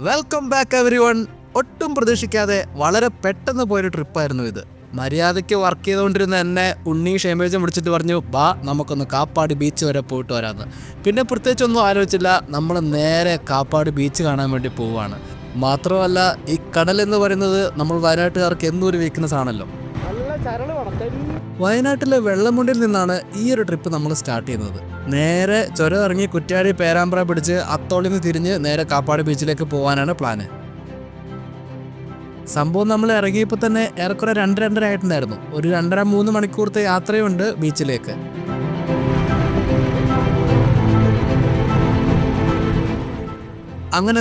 Welcome back everyone. ഒട്ടും പ്രതീക്ഷിക്കാതെ വളരെ പെട്ടെന്ന് പോയൊരു ട്രിപ്പായിരുന്നു ഇത്. മര്യാദയ്ക്ക് വർക്ക് ചെയ്തുകൊണ്ടിരുന്ന എന്നെ ഉണ്ണി ക്ഷേമേജം വിളിച്ചിട്ട് പറഞ്ഞു, ബാ നമുക്കൊന്ന് കാപ്പാട് ബീച്ച് വരെ പോയിട്ട് വരാമെന്ന്. പിന്നെ പ്രത്യേകിച്ചൊന്നും ആലോചിച്ചില്ല, നമ്മൾ നേരെ കാപ്പാട് ബീച്ച് കാണാൻ വേണ്ടി പോവുകയാണ്. മാത്രമല്ല ഈ കടൽ എന്ന് പറയുന്നത് നമ്മൾ വയനാട്ടുകാർക്ക് എന്നും ഒരു വീക്ക്നെസ് ആണല്ലോ. വയനാട്ടിലെ വെള്ളമുണ്ടിൽ നിന്നാണ് ഈ ഒരു ട്രിപ്പ് നമ്മൾ സ്റ്റാർട്ട് ചെയ്യുന്നത്. നേരെ ചുരം ഇറങ്ങി കുറ്റ്യാടി പേരാമ്പ്ര പിടിച്ച് അത്തോളിൽ നിന്ന് തിരിഞ്ഞ് നേരെ കാപ്പാട് ബീച്ചിലേക്ക് പോകാനാണ് പ്ലാന്. സംഭവം നമ്മൾ ഇറങ്ങിയപ്പോൾ തന്നെ ഏറെക്കുറെ 2-2:30 ആയിട്ടുണ്ടായിരുന്നു. ഒരു 2.5-3 മണിക്കൂറത്തെ യാത്രയുണ്ട് ബീച്ചിലേക്ക്. അങ്ങനെ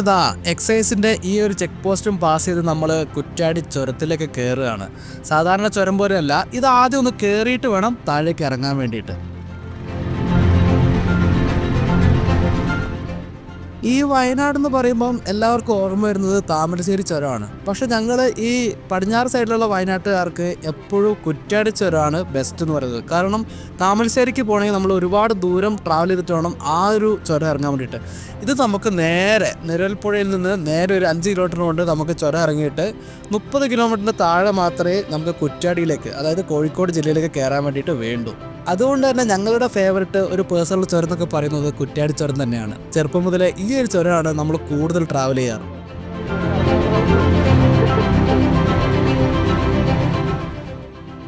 എക്സൈസിൻ്റെ ഈ ഒരു ചെക്ക് പോസ്റ്റും പാസ് ചെയ്ത് നമ്മൾ കുറ്റ്യാടി ചുരത്തിലേക്ക് കയറുകയാണ്. സാധാരണ ചുരം പോലെയല്ല, ഇത് ആദ്യം ഒന്ന് കയറിയിട്ട് വേണം താഴേക്ക് ഇറങ്ങാൻ വേണ്ടിയിട്ട്. ഈ വയനാട് എന്ന് പറയുമ്പം എല്ലാവർക്കും ഓർമ്മ വരുന്നത് താമരശ്ശേരി ചുരമാണ്. പക്ഷെ ഞങ്ങൾ ഈ പടിഞ്ഞാറ് സൈഡിലുള്ള വയനാട്ടുകാർക്ക് എപ്പോഴും കുറ്റ്യാടി ചുരമാണ് ബെസ്റ്റ് എന്ന് പറയുന്നത്. കാരണം താമരശ്ശേരിക്ക് പോകണമെങ്കിൽ നമ്മൾ ഒരുപാട് ദൂരം ട്രാവൽ ചെയ്തിട്ട് വേണം ആ ഒരു ചുരം ഇറങ്ങാൻ വേണ്ടിയിട്ട്. ഇത് നമുക്ക് നേരെ നിഴൽപ്പുഴയിൽ നിന്ന് നേരെ ഒരു 5 കിലോമീറ്റർ കൊണ്ട് നമുക്ക് ചുരം ഇറങ്ങിയിട്ട് 30 കിലോമീറ്ററിന് താഴെ മാത്രമേ നമുക്ക് കുറ്റ്യാടിയിലേക്ക്, അതായത് കോഴിക്കോട് ജില്ലയിലേക്ക് കയറാൻ വേണ്ടിയിട്ട് വേണ്ടൂ. അതുകൊണ്ട് തന്നെ ഞങ്ങളുടെ ഫേവററ്റ് ഒരു പേഴ്സണൽ ചുരം എന്നൊക്കെ പറയുന്നത് കുറ്റ്യാടി ചുരം തന്നെയാണ്. ചെറുപ്പം മുതലേ ഈ ഒരു ചുരമാണ് നമ്മൾ കൂടുതൽ ട്രാവൽ ചെയ്യാറ്.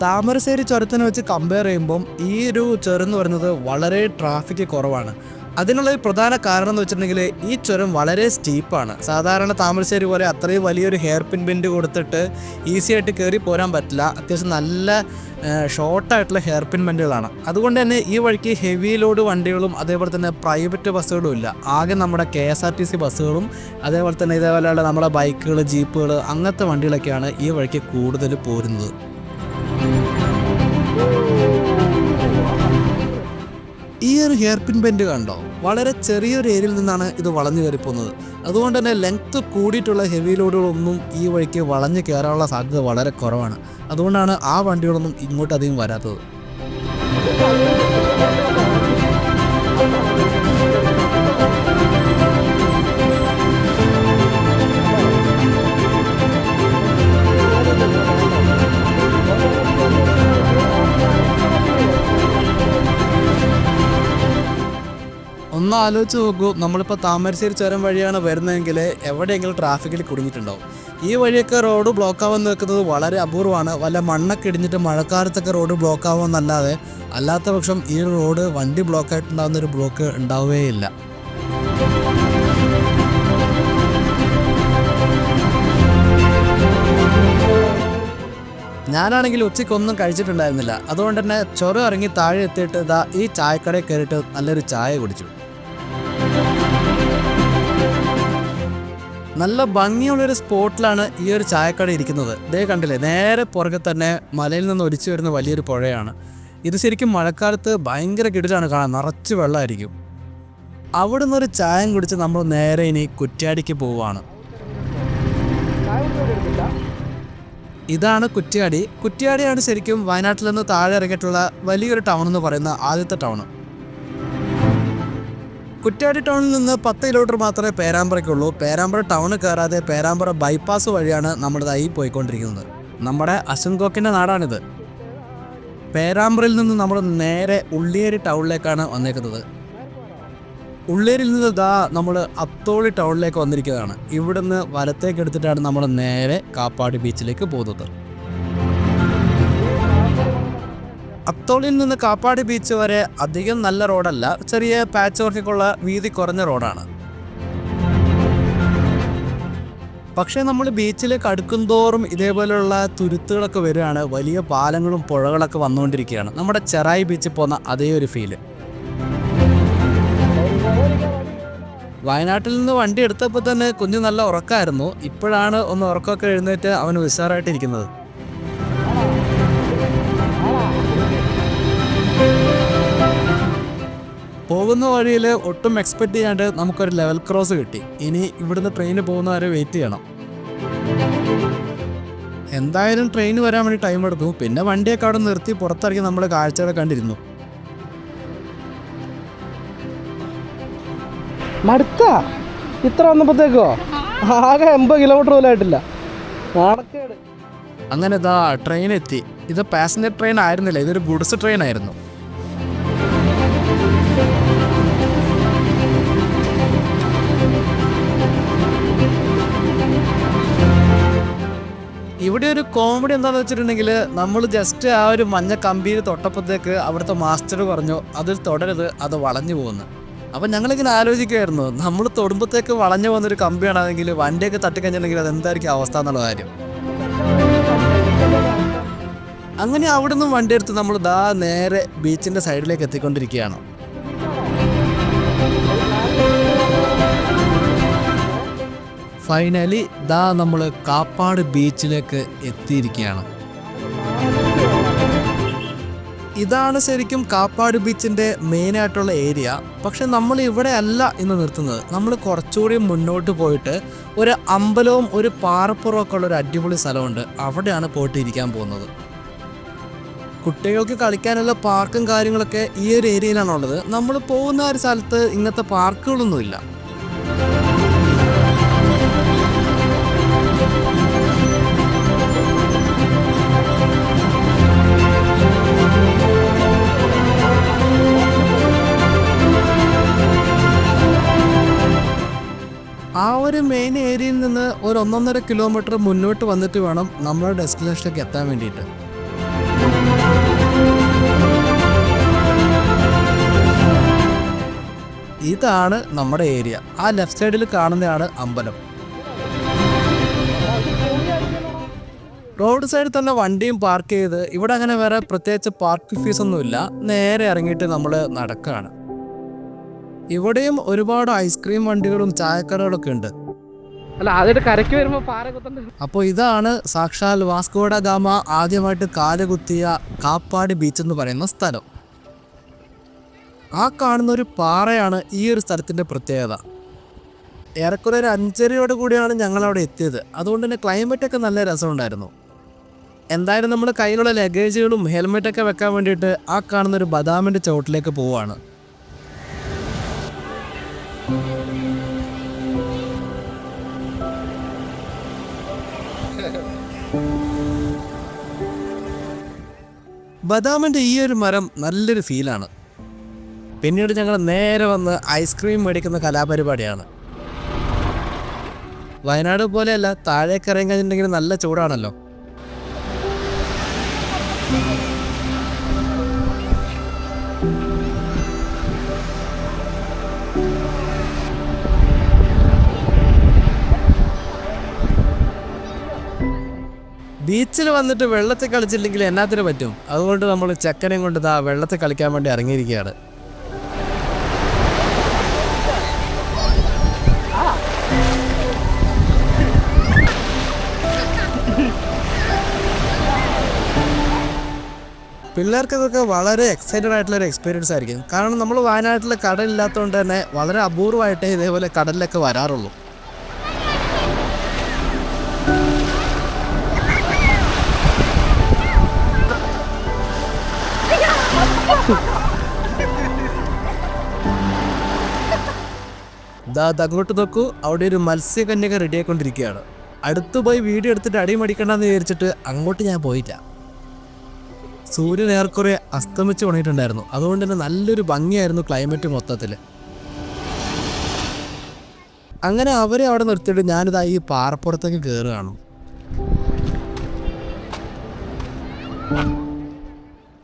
താമരശ്ശേരി ചുരത്തിനെ വെച്ച് കമ്പയർ ചെയ്യുമ്പം ഈ ഒരു ചുരം എന്ന് പറയുന്നത് വളരെ ട്രാഫിക് കുറവാണ്. അതിനുള്ള ഒരു പ്രധാന കാരണം എന്ന് വെച്ചിട്ടുണ്ടെങ്കിൽ ഈ ചുരം വളരെ സ്റ്റീപ്പാണ്. സാധാരണ താമരശ്ശേരി പോലെ അത്രയും വലിയൊരു ഹെയർ പിൻ ബെൻഡ് കൊടുത്തിട്ട് ഈസി ആയിട്ട് കയറി പോരാൻ പറ്റില്ല. അത്യാവശ്യം നല്ല ഷോർട്ടായിട്ടുള്ള ഹെയർ പിൻ ബെൻഡുകളാണ്. അതുകൊണ്ട് തന്നെ ഈ വഴിക്ക് ഹെവി ലോഡ് വണ്ടികളും അതേപോലെ തന്നെ പ്രൈവറ്റ് ബസ്സുകളും ഇല്ല. ആകെ നമ്മുടെ KSRTC ബസ്സുകളും അതേപോലെ തന്നെ ഇതേപോലെയുള്ള നമ്മുടെ ബൈക്കുകൾ, ജീപ്പുകൾ, അങ്ങനത്തെ വണ്ടികളൊക്കെയാണ് ഈ വഴിക്ക് കൂടുതൽ പോരുന്നത്. ഈ ഒരു ഹെയർ പിൻ ബെൻഡ് കണ്ടോ, വളരെ ചെറിയൊരു ഏരിയയിൽ നിന്നാണ് ഇത് വളഞ്ഞു കയറി പോകുന്നത്. അതുകൊണ്ട് തന്നെ ലെങ്ത്ത് കൂടിയിട്ടുള്ള ഹെവി ലോഡുകളൊന്നും ഈ വഴിക്ക് വളഞ്ഞു കയറാനുള്ള സാധ്യത വളരെ കുറവാണ്. അതുകൊണ്ടാണ് ആ വണ്ടികളൊന്നും ഇങ്ങോട്ട് അധികം വരാത്തത്. ഒന്ന് ആലോചിച്ച് നോക്കൂ, നമ്മളിപ്പോൾ താമരശ്ശേരി ചുരം വഴിയാണ് വരുന്നതെങ്കിൽ എവിടെയെങ്കിലും ട്രാഫിക്കിൽ കുടുങ്ങിയിട്ടുണ്ടാവും. ഈ വഴിയൊക്കെ റോഡ് ബ്ലോക്ക് ആവാൻ വെക്കുന്നത് വളരെ അപൂർവമാണ്. വല്ല മണ്ണൊക്കെ ഇടിഞ്ഞിട്ട് മഴക്കാലത്തൊക്കെ റോഡ് ബ്ലോക്ക് ആവുമെന്നല്ലാതെ അല്ലാത്ത പക്ഷം ഈ റോഡ് വണ്ടി ബ്ലോക്കായിട്ടുണ്ടാകുന്നൊരു ബ്ലോക്ക് ഉണ്ടാവുകയില്ല. ഞാനാണെങ്കിൽ ഉച്ചയ്ക്കൊന്നും കഴിച്ചിട്ടുണ്ടായിരുന്നില്ല. അതുകൊണ്ട് തന്നെ ചുരം ഇറങ്ങി താഴെ എത്തിയിട്ട് ഈ ചായക്കടയിൽ കയറിയിട്ട് നല്ലൊരു ചായ കുടിച്ചു. നല്ല ഭംഗിയുള്ളൊരു സ്പോട്ടിലാണ് ഈ ഒരു ചായക്കട ഇരിക്കുന്നത്. ദേ കണ്ടില്ലേ, നേരെ പുറകെ തന്നെ മലയിൽ നിന്ന് ഒലിച്ചു വരുന്ന വലിയൊരു പുഴയാണ്. ഇത് ശരിക്കും മഴക്കാലത്ത് ഭയങ്കര കിടിലാണ് കാണാൻ, നിറച്ച് വെള്ളമായിരിക്കും. അവിടെ നിന്നൊരു ചായം കുടിച്ച് നമ്മൾ നേരെ ഇനി കുറ്റ്യാടിക്ക് പോവുകയാണ്. ഇതാണ് കുറ്റ്യാടി. കുറ്റ്യാടിയാണ് ശരിക്കും വയനാട്ടിൽ നിന്ന് താഴെ ഇറങ്ങിയിട്ടുള്ള വലിയൊരു ടൗൺ എന്ന് പറയുന്ന ആദ്യത്തെ ടൗൺ. കുറ്റ്യാടി ടൗണിൽ നിന്ന് 10 കിലോമീറ്റർ മാത്രമേ പേരാമ്പ്രയ്ക്കുള്ളൂ. പേരാമ്പ്ര ടൗണ് കയറാതെ പേരാമ്പ്ര ബൈപ്പാസ് വഴിയാണ് നമ്മളിതായി പോയിക്കൊണ്ടിരിക്കുന്നത്. നമ്മുടെ അശൻകോക്കിൻ്റെ നാടാണിത്. പേരാമ്പ്രയിൽ നിന്ന് നമ്മൾ നേരെ ഉള്ളിയേരി ടൗണിലേക്കാണ് വന്നേക്കുന്നത്. ഉള്ളേരിയിൽ നിന്ന് നമ്മൾ അത്തോളി ടൗണിലേക്ക് വന്നിരിക്കുന്നതാണ്. ഇവിടുന്ന് വലത്തേക്ക് എടുത്തിട്ടാണ് നമ്മൾ നേരെ കാപ്പാട് ബീച്ചിലേക്ക് പോകുന്നത്. അത്തോളിയിൽ നിന്ന് കാപ്പാട് ബീച്ച് വരെ അധികം നല്ല റോഡല്ല, ചെറിയ പാച്ച് വർക്കൊക്കെയുള്ള വീതി കുറഞ്ഞ റോഡാണ്. പക്ഷേ നമ്മൾ ബീച്ചിലേക്ക് അടുക്കുംതോറും ഇതേപോലെയുള്ള തുരുത്തുകളൊക്കെ വരികയാണ്. വലിയ പാലങ്ങളും പുഴകളൊക്കെ വന്നുകൊണ്ടിരിക്കുകയാണ്. നമ്മുടെ ചെറായി ബീച്ചിൽ പോകുന്ന അതേ ഒരു ഫീല്. വയനാട്ടിൽ നിന്ന് വണ്ടി എടുത്തപ്പോൾ തന്നെ കുഞ്ഞ് നല്ല ഉറക്കമായിരുന്നു. ഇപ്പോഴാണ് ഒന്ന് ഉറക്കമൊക്കെ എഴുന്നേറ്റ് അവന് ഉഷാറായിട്ടിരിക്കുന്നത്. പോകുന്ന വഴിയിൽ ഒട്ടും എക്സ്പെക്റ്റ് ചെയ്യാണ്ട് നമുക്കൊരു ലെവൽ ക്രോസ് കിട്ടി. ഇനി ഇവിടുന്ന് ട്രെയിന് പോകുന്നവരെ വെയിറ്റ് ചെയ്യണം. എന്തായാലും ട്രെയിൻ വരാൻ വേണ്ടി ടൈം എടുത്തു. പിന്നെ വണ്ടിയൊക്കെ അവിടെ നിർത്തി പുറത്തിറങ്ങി നമ്മൾ കാഴ്ചകളെ കണ്ടിരുന്നു. മടുത്ത ഇത്ര വന്നപ്പോഴത്തേക്കോ ആകെ 80 കിലോമീറ്റർ പോലും ആയിട്ടില്ല. നാണക്കേട്. അങ്ങനെ ഇതാ ട്രെയിൻ എത്തി. ഇത് പാസഞ്ചർ ട്രെയിൻ ആയിരുന്നില്ല, ഇതൊരു ഗുഡ്സ് ട്രെയിൻ ആയിരുന്നു. ഇവിടെ ഒരു കോമഡി എന്താണെന്ന് വെച്ചിട്ടുണ്ടെങ്കിൽ, നമ്മൾ ജസ്റ്റ് ആ ഒരു മഞ്ഞ കമ്പിയിൽ തൊട്ടപ്പോഴത്തേക്ക് അവിടുത്തെ മാസ്റ്റർ പറഞ്ഞു അതിൽ തൊടരുത്, അത് വളഞ്ഞു പോകുന്നു. അപ്പം ഞങ്ങളിങ്ങനെ ആലോചിക്കുമായിരുന്നു, നമ്മൾ തൊടുമ്പത്തേക്ക് വളഞ്ഞു പോകുന്നൊരു കമ്പിയാണെങ്കിൽ വണ്ടിയൊക്കെ തട്ടിക്കഴിഞ്ഞിട്ടുണ്ടെങ്കിൽ അതെന്തായിരിക്കും അവസ്ഥ എന്നുള്ള കാര്യം. അങ്ങനെ അവിടെ നിന്നും വണ്ടി എടുത്ത് നമ്മൾ ദാ നേരെ ബീച്ചിൻ്റെ സൈഡിലേക്ക് എത്തിക്കൊണ്ടിരിക്കുകയാണ്. ഫൈനലി ദാ നമ്മൾ കാപ്പാട് ബീച്ചിലേക്ക് എത്തിയിരിക്കുകയാണ്. ഇതാണ് ശരിക്കും കാപ്പാട് ബീച്ചിൻ്റെ മെയിനായിട്ടുള്ള ഏരിയ. പക്ഷെ നമ്മൾ ഇവിടെ അല്ല ഇന്ന് നിർത്തുന്നത്. നമ്മൾ കുറച്ചുകൂടി മുന്നോട്ട് പോയിട്ട് ഒരു അമ്പലവും ഒരു പാറപ്പുറമൊക്കെ ഉള്ള ഒരു അടിപൊളി സ്ഥലമുണ്ട്, അവിടെയാണ് പോയിട്ട് ഇരിക്കാൻ പോകുന്നത്. കുട്ടികൾക്ക് കളിക്കാനുള്ള പാർക്കും കാര്യങ്ങളൊക്കെ ഈ ഒരു ഏരിയയിലാണുള്ളത്. നമ്മൾ പോകുന്ന ഒരു സ്ഥലത്ത് ഇങ്ങനത്തെ പാർക്കുകളൊന്നുമില്ല. ആ ഒരു മെയിൻ ഏരിയയിൽ നിന്ന് ഒരു 1.5 കിലോമീറ്റർ മുന്നോട്ട് വന്നിട്ട് വേണം നമ്മുടെ ഡെസ്റ്റിനേഷനിലേക്ക് എത്താൻ വേണ്ടിയിട്ട്. ഇതാണ് നമ്മുടെ ഏരിയ. ആ ലെഫ്റ്റ് സൈഡിൽ കാണുന്നതാണ് അമ്പലം. റോഡ് സൈഡിൽ തന്നെ വണ്ടിയും പാർക്ക് ചെയ്ത്, ഇവിടെ അങ്ങനെ വേറെ പ്രത്യേകിച്ച് പാർക്ക് ഫീസൊന്നുമില്ല. നേരെ ഇറങ്ങിയിട്ട് നമ്മൾ നടക്കുകയാണ്. ഇവിടെയും ഒരുപാട് ഐസ്ക്രീം വണ്ടികളും ചായക്കടകളൊക്കെ ഉണ്ട്. അല്ല, ആദ്യമായിട്ട് കരയ്ക്ക് വരുമ്പോൾ പാറ കുത്തണ്ട. അപ്പോൾ ഇതാണ് സാക്ഷാൽ വാസ്കോ ഡ ഗാമ ആദ്യമായിട്ട് കാലുകുത്തിയ കാപ്പാട് ബീച്ച് എന്ന് പറയുന്ന സ്ഥലം. ആ കാണുന്ന ഒരു പാറയാണ് ഈ ഒരു സ്ഥലത്തിൻ്റെ പ്രത്യേകത. ഏറെക്കുറെ ഒരു 5:30 കൂടിയാണ് ഞങ്ങളവിടെ എത്തിയത്. അതുകൊണ്ട് തന്നെ ക്ലൈമറ്റൊക്കെ നല്ല രസമുണ്ടായിരുന്നു. എന്തായാലും നമ്മൾ കയ്യിലുള്ള ലഗേജുകളും ഹെൽമെറ്റൊക്കെ വെക്കാൻ വേണ്ടിയിട്ട് ആ കാണുന്നൊരു ബദാമിൻ്റെ ചുവട്ടിലേക്ക് പോവുകയാണ്. ബദാമിൻ്റെ ഈ ഒരു മരം നല്ലൊരു ഫീലാണ്. പിന്നീട് ഞങ്ങൾ നേരെ വന്ന് ഐസ്ക്രീം മേടിക്കുന്ന കലാപരിപാടിയാണ്. വയനാട് പോലെയല്ല, താഴേക്ക് ഇറങ്ങി കഴിഞ്ഞിട്ടുണ്ടെങ്കിൽ നല്ല ചൂടാണല്ലോ. ബീച്ചിൽ വന്നിട്ട് വെള്ളത്തിൽ കളിച്ചില്ലെങ്കിൽ എന്നാത്തിന് പറ്റും. അതുകൊണ്ട് നമ്മൾ ചെക്കനെയും കൊണ്ട് ഇതാ വെള്ളത്തിൽ കളിക്കാൻ വേണ്ടി ഇറങ്ങിയിരിക്കുകയാണ്. പിള്ളേർക്കൊക്കെ വളരെ എക്സൈറ്റഡ് ആയിട്ടുള്ളൊരു എക്സ്പീരിയൻസ് ആയിരിക്കും. കാരണം നമ്മൾ വയനാട്ടിൽ കടലില്ലാത്തതുകൊണ്ട് തന്നെ വളരെ അപൂർവമായിട്ടേ ഇതേപോലെ കടലിലൊക്കെ വരാറുള്ളൂ. അങ്ങോട്ട് നോക്കൂ, അവിടെ ഒരു മത്സ്യകന്യക റെഡി ആയിക്കൊണ്ടിരിക്കുകയാണ്. അടുത്ത് പോയി വീഡിയോ എടുത്തിട്ട് അടിമടിക്കണ്ടെന്ന് വിചാരിച്ചിട്ട് അങ്ങോട്ട് ഞാൻ പോയില്ല. സൂര്യൻ ഏറെക്കുറെ അസ്തമിച്ച് പണിയിട്ടുണ്ടായിരുന്നു. അതുകൊണ്ട് തന്നെ നല്ലൊരു ഭംഗിയായിരുന്നു ക്ലൈമറ്റ് മൊത്തത്തിൽ. അങ്ങനെ അവരെ അവിടെ നിർത്തിയിട്ട് ഞാനിതാ ഈ പാറപ്പുറത്തേക്ക് കയറുകയാണ്.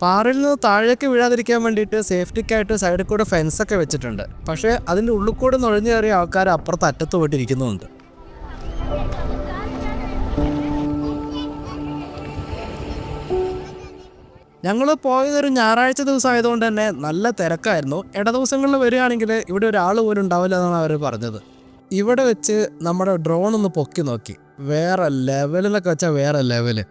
പാറയിൽ നിന്ന് താഴേക്ക് വീഴാതിരിക്കാൻ വേണ്ടിയിട്ട് സേഫ്റ്റിക്കായിട്ട് സൈഡിൽ കൂടെ ഫെൻസൊക്കെ വെച്ചിട്ടുണ്ട്. പക്ഷേ അതിൻ്റെ ഉള്ളിൽ കൂടെ നുഴഞ്ഞു കയറിയ ആൾക്കാർ അപ്പുറത്ത് അറ്റത്ത് പോയിട്ടിരിക്കുന്നുമുണ്ട്. ഞങ്ങൾ പോയതൊരു ഞായറാഴ്ച ദിവസം ആയതുകൊണ്ട് തന്നെ നല്ല തിരക്കായിരുന്നു. ഇട ദിവസങ്ങളിൽ വരികയാണെങ്കിൽ ഇവിടെ ഒരാൾ പോലും ഉണ്ടാവില്ല എന്നാണ് അവർ പറഞ്ഞത്. ഇവിടെ വെച്ച് നമ്മുടെ ഡ്രോൺ ഒന്ന് പൊക്കി നോക്കി. വേറെ ലെവലിലൊക്കെ വെച്ചാൽ വേറെ ലെവല്.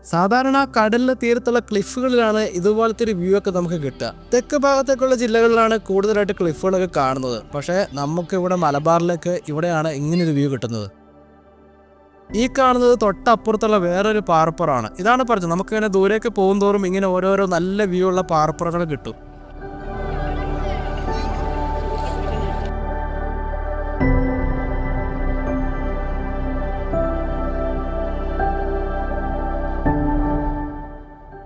സാധാരണ കടലിന് തീരത്തുള്ള ക്ലിഫുകളിലാണ് ഇതുപോലത്തെ ഒരു വ്യൂ ഒക്കെ നമുക്ക് കിട്ടുക. തെക്ക് ഭാഗത്തേക്കുള്ള ജില്ലകളിലാണ് കൂടുതലായിട്ട് ക്ലിഫുകളൊക്കെ കാണുന്നത്. പക്ഷേ നമുക്ക് ഇവിടെ മലബാറിലേക്ക് ഇവിടെയാണ് ഇങ്ങനൊരു വ്യൂ കിട്ടുന്നത്. ഈ കാണുന്നത് തൊട്ടപ്പുറത്തുള്ള വേറൊരു പാറപ്പുറമാണ്. ഇതാണ് പറഞ്ഞത്, നമുക്കിങ്ങനെ ദൂരേക്ക് പോകും തോറും ഇങ്ങനെ ഓരോരോ നല്ല വ്യൂ ഉള്ള പാറപ്പുറങ്ങൾ കിട്ടും.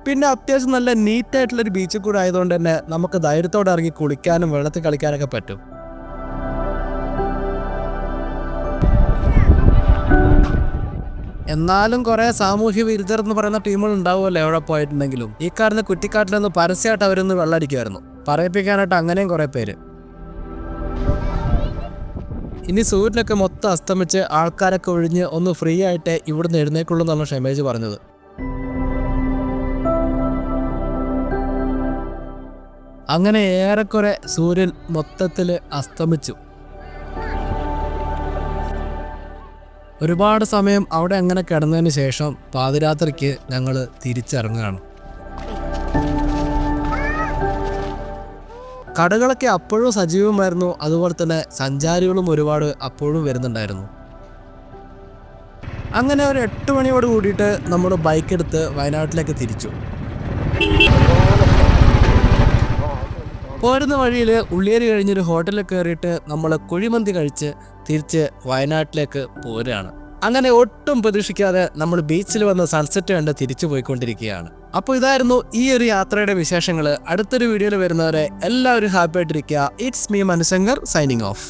പിന്നെ അത്യാവശ്യം നല്ല നീറ്റായിട്ടുള്ളൊരു ബീച്ചിൽ കൂടെ ആയതുകൊണ്ട് തന്നെ നമുക്ക് ധൈര്യത്തോടെ ഇറങ്ങി കുളിക്കാനും വെള്ളത്തിൽ കളിക്കാനൊക്കെ പറ്റും. എന്നാലും കുറേ സാമൂഹ്യ വിരുദ്ധർ എന്ന് പറയുന്ന ടീമുകൾ ഉണ്ടാവുമല്ലോ എവിടെ പോയിട്ടുണ്ടെങ്കിലും. ഈ കാണുന്ന കുറ്റിക്കാട്ടിലൊന്ന് പരസ്യമായിട്ട് അവരൊന്ന് വെള്ളടിക്കുമായിരുന്നു, പറയിപ്പിക്കാനായിട്ട് അങ്ങനെയും കുറേ പേര്. ഇനി സൂര്യനൊക്കെ മൊത്തം അസ്തമിച്ച് ആൾക്കാരൊക്കെ ഒഴിഞ്ഞ് ഒന്ന് ഫ്രീ ആയിട്ട് ഇവിടുന്ന് എഴുന്നേക്കുള്ളൂ എന്നാണ് ഷമേജ് പറഞ്ഞത്. അങ്ങനെ ഏറെക്കുറെ സൂര്യൻ മൊത്തത്തിൽ അസ്തമിച്ചു. ഒരുപാട് സമയം അവിടെ അങ്ങനെ കിടന്നതിന് ശേഷം പാതിരാത്രിക്ക് ഞങ്ങൾ തിരിച്ചിറങ്ങുകയാണ്. കടകളൊക്കെ അപ്പോഴും സജീവമായിരുന്നു, അതുപോലെ തന്നെ സഞ്ചാരികളും ഒരുപാട് അപ്പോഴും വരുന്നുണ്ടായിരുന്നു. അങ്ങനെ ഒരു 8 മണിയോട് കൂടിയിട്ട് നമ്മൾ ബൈക്ക് എടുത്ത് വയനാട്ടിലേക്ക് തിരിച്ചു. പോരുന്ന വഴിയിൽ ഉള്ളിയേരി കഴിഞ്ഞൊരു ഹോട്ടലിൽ കയറിയിട്ട് നമ്മൾ കുഴിമന്തി കഴിച്ച് തിരിച്ച് വയനാട്ടിലേക്ക് പോരുകയാണ്. അങ്ങനെ ഒട്ടും പ്രതീക്ഷിക്കാതെ നമ്മൾ ബീച്ചിൽ വന്ന് സൺസെറ്റ് കണ്ട് തിരിച്ചു പോയിക്കൊണ്ടിരിക്കുകയാണ്. അപ്പോൾ ഇതായിരുന്നു ഈ ഒരു യാത്രയുടെ വിശേഷങ്ങൾ. അടുത്തൊരു വീഡിയോയിൽ വരുന്നവരെ എല്ലാവരും ഹാപ്പി ആയിട്ടിരിക്കുക. It's me Manushankar signing off.